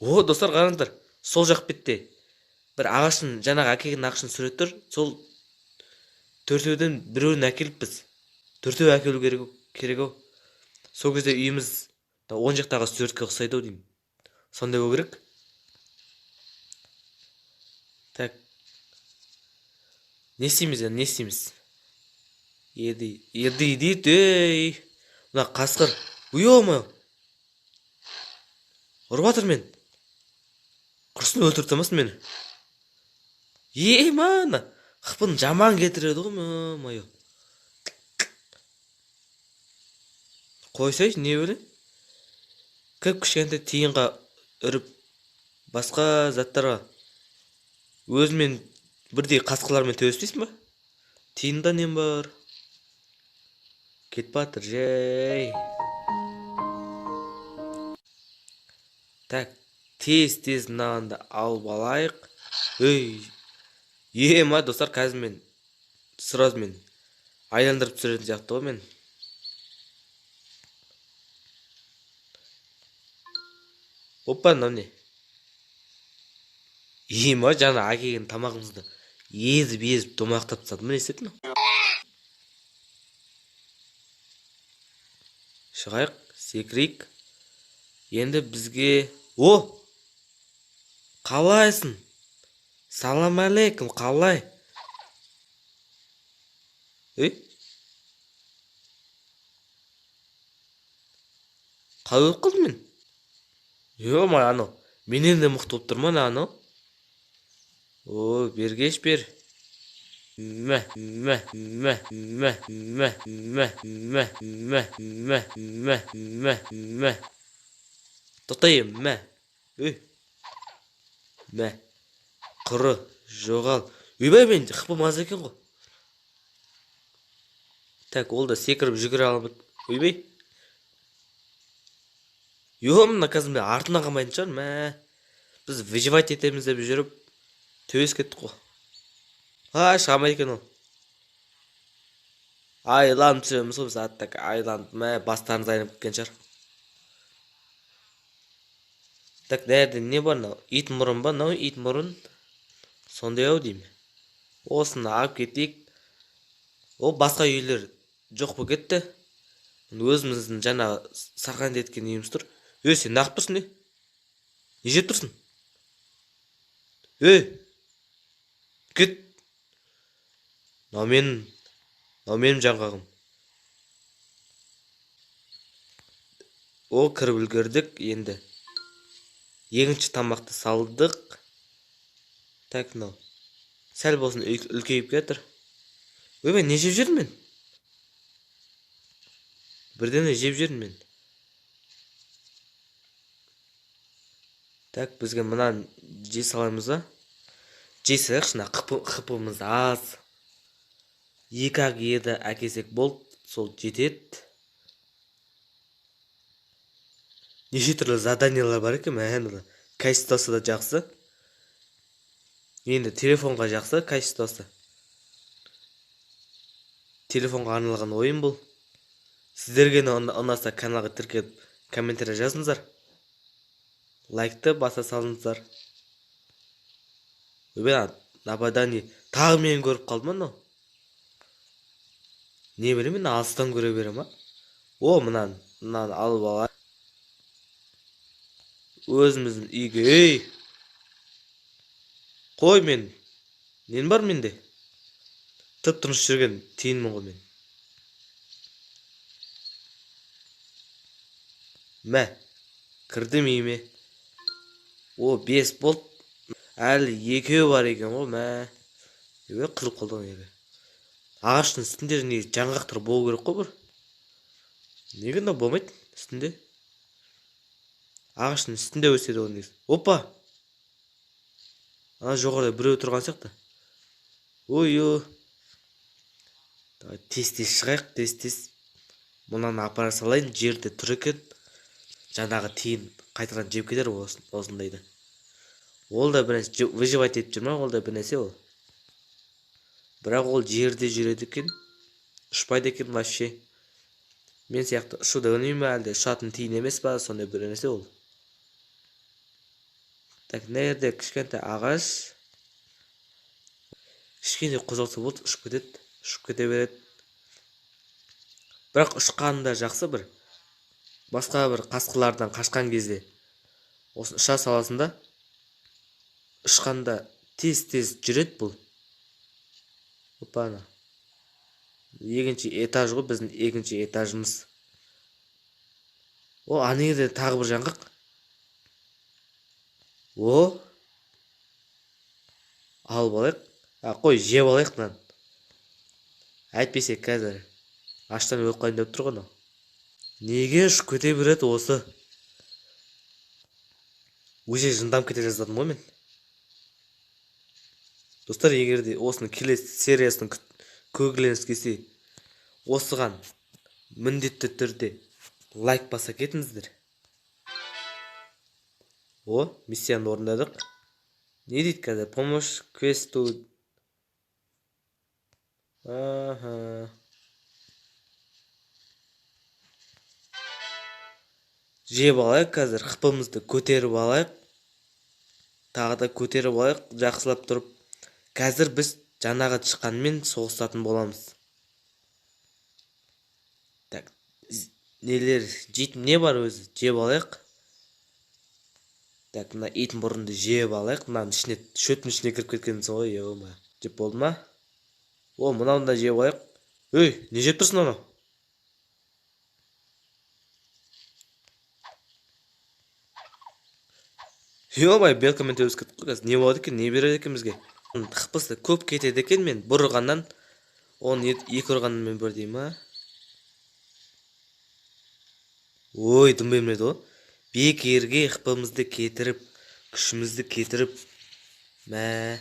О, достар, қараңдар. Сол жақ бетте бір ағаштың, жаңағы әкелген ағаштың суреті тұр. Сол төртеуден біреуін әкеліп біз. Төртеу әкелу керек ау. Сол кезде үйіміз оң жақтағы суретке ұқсайды ау деймін. Сондай болу керек. Так. Не істейміз енді, не істейміз? Ерді ей. Мына қасқыр. Ой-ой-ой. Ұрып жатыр мен. Құрсын өлтіріп тастамасын мені. Мана. Қыпын жаман кетіреді ғой, мойо. Қойсайшы, не біле? Кіп кішкентай тиынға үріп, басқа заттарға өзімен бірдей қасқылармен төбеспейсің ба? Тиында нем бар? Кет батыр, жей. Так, тез мынағанды алып алайық. Ма, достар, қазір мен сразу мен айландырып түсіретін сияқты ғой мен. Опа, мынау не? Ма, жаңа әкелген тамағымызды езіп домақтап тастады ма, не істеді мынау? Шығайық, секірейік. Енді бізге... О! Қалайсың? Салам алейкум, қалай? Қалай болып қалдым мен? Ма, анау. Менен де мықты болып тұр ма, анау? О, бергеш бер. Тоқтайым, құры, жоғал. Өйбай, мен қыпым аз екен ғой. Так, ол да секіріп жүгіре алмады. Өйбай. Мына қазір мен артына қалмайтын шығар, біз выживать етеміз деп жүріп төбес кеттік қой. Шығамайды екен ол. Айланып түсіреміз ғой біз, аттак айланып, бастарымыз айнып кеткен шығар. Так, дәрде не бар мынау? Ит мұрын ба, мынау ит мұрын? Сондай ау деймін. Осыны алып кетейік. Ол басқа үйлер жоқ болып кетті. Өзіміздің жаңа сарқан еткен үйіміз тұр. Сен нақып тұрсың, не? Не жеп тұрсың? Кет. Мынау менің жаңғағым. О, кіріп үлгердік енді. Екінші тамақты салдық. Так, мынау. Сәл болсын үлкейіп кетір. Мен не жеп жүрмін мен? Бірден жеп жүрмін мен. Так, бізге мұнан жей салаймыз ба? Жей салайық, шына қыпымыз аз. 2-ақ еді әкесек болды, сол жетеді. Неше түрлі заданиялар бар екен, качествосы да жақсы. Енді телефонға жақсы, качествосы. Телефонға арналған ойын бұл. Сіздерге ұнаса каналға тіркеліп комментарий жазыңыздар. Лайкты баса салыңыздар. Нападание тағы мені көріп қалды ма мынау? Не білем, мен алыстан көре берем, ма? О, мынаны алып алайық. Өзіміздің үйге, қой мен. Нен бар менде? Тып-тыныш жүрген тиынмын ғой мен. Кірдім үйіме. О, 5 болды. Әлі 2 бар екен ғой, қырып қалды ғой. Ағаштың үстінде жаңғақтар болу керек қой бір. Неге мынау болмайды үстінде? Ағаштың үстінде өседі ол негізі. Опа! Ана жоғарыда біреу тұрған сияқты. Ой-ой. Тез шығайық, тез. Мұнан апара салайын, жерде тұр екен. Жаңағы тиын қайтадан жеп кетер осындайды. Ол да бір нәрсе выживать етіп жүр ма, ол да бір нәрсе ол. Бірақ ол жерде жүреді екен. Ұшпайды екен вообще. Мен сияқты ұшуды білмеймін бе, әлде ұшатын тиын емес па, сондай бір нәрсе ол. Так, мына жерде кішкентай ағаш. Кішкене қозғалса болды, ұшып кетеді. Ұшып кете береді. Бірақ ұшқаны да жақсы бір. Басқа бір қасқырлардан қашқан кезде осы ұша саласында ұшқанда тез жүреді бұл. Опана. Екінші этаж ғой, біздің екінші этажымыз. О, ана жерде тағы бір жаңғақ. О, алып алайық. Қой, жеп алайық мынаны. Әйтпесе қазір аштан өліп қалайын деп тұр ғой мынау. Неге ұшып кете береді осы? Өже жындам кете жаздадым ғой мен. Достар, егерде осының келесі сериясының көргілеріңіз келсе, осыған міндетті түрде лайк баса кетіңіздер. О, миссияны орындадық. Не дейді қазір? Помощь квесту. Аха. Жеп алайық қазір, қыпымызды көтеріп алайық. Тағы да көтеріп алайық, жақсылап тұрып. Қазір біз жаңағы шыққанмен соғысатын боламыз. Так, нелер, жейтін не бар өзі? Жеп алайық. Так, мына итін бұрынды жеп алайық. Мынаның ішіне, шөптің ішіне кіріп кеткенсің ғой, еума. Жеп болды ма? О, мынауын да жеп алайық. Өй, не жеп тұрсың оны? Ё-май, белкамен төбес кеттік қой қазір. Не болады екен, не береді екен бізге? Қыпысы көп кетеді екен, мен бір ұрғаннан, оны екі ұрғаннан мен бір дейм, а? Ой, дым бермеді ғой. Бекерге қыпымызды кетіріп, күшімізді кетіріп, мә.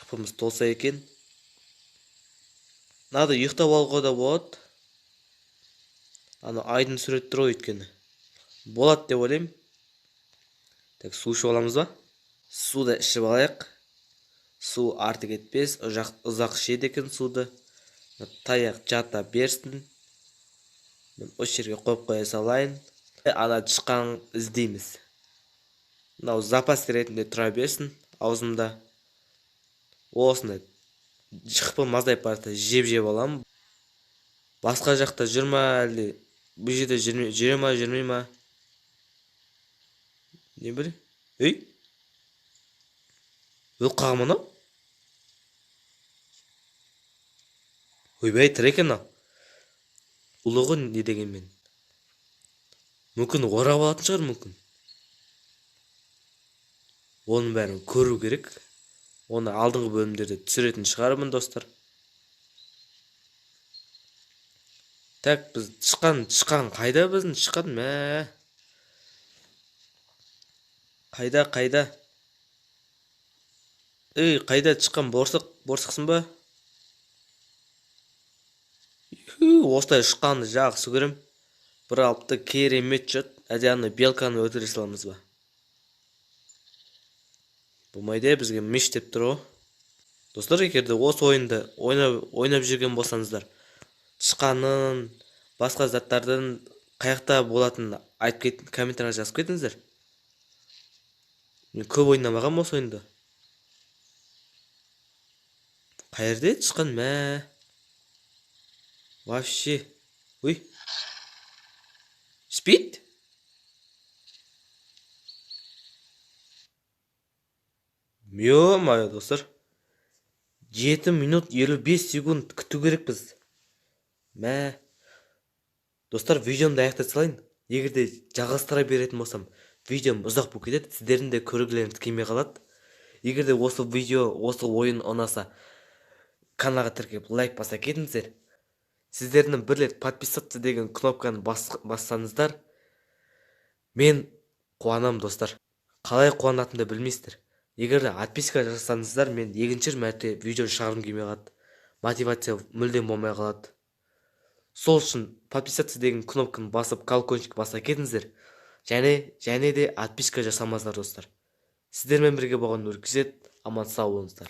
Қыпымыз толса екен. Надо ұйықтап алуға да болады. Ана айдың сурет тұр ғой өйткені. Болады деп ойлаймын. Так, су ішіп аламыз ба? Суды ішіп алайық. Су артық етпес, ұзақ ішеді екен суды. Таяқ жата берсін. Мен осы жерге қойып қоя салайын. Ана тышқан іздейміз. Мынау запас ретінде тұра берсін аузымда. Осыны қыпым азайып барса жеп аламын. Басқа жақта жүр ма, әлде бұл жерде жүре ма, жүрмей ма? Не білейін? Ей? Өліп қалған мынау? Ойбай, тірі екен мынау. Ұлығы не дегенмен? Мүмкін орап алатын шығар, мүмкін. Оның бәрін көру керек. Оны алдыңғы бөлімдерде түсіретін шығармын, достар. Так, біз тышқан қайда біздің тышқан? Мә. Қайда? Ей, қайда тышқан? Борсықсың ба? Осылай шыққанды жақсы көрем. Бір алыпты керемет жат. Әдеяны белканы өлтіре саламыз ба? Болмайды, бізге меш деп тұр ғой. Достар, егерде осы ойынды ойнап жүрген болсаңыздар, тышқанның, басқа заттардың қаяқта болатынын айтып кетін, комментария жазып кетіңіздер. Мен көп ойнамағам осы ойынды. Қайерде тышқан? Мә. Вообще. Ой. Спит? Ё-мое, достар. 7 минут 55 секунд күту керек біз. Мә. Достар, видеомды аяқтап салайын. Егерде жалғастыра беретін болсам, видеом ұзақ болып кетеді, сіздердің де көргілеріңіз келмей қалады. Егерде осы видео, осы ойын ұнаса, каналға тіркеліп лайк баса кетіңіздер. Сіздердің бір рет подписаться деген кнопканы бассаңыздар, мен қуанам, достар. Қалай қуанатынымды білмейсіздер. Егерде подписка жасасаңыздар, мен екінші мәрте видео шығарғым келмей қалады. Мотивация мүлдем болмай қалады. Сол үшін подписаться деген кнопканы басып, колокольчик баса кетіңіздер. Және де подписка жасамаңыздар, достар. Сіздермен бірге болған Нұркизет, аман сау болыңыздар.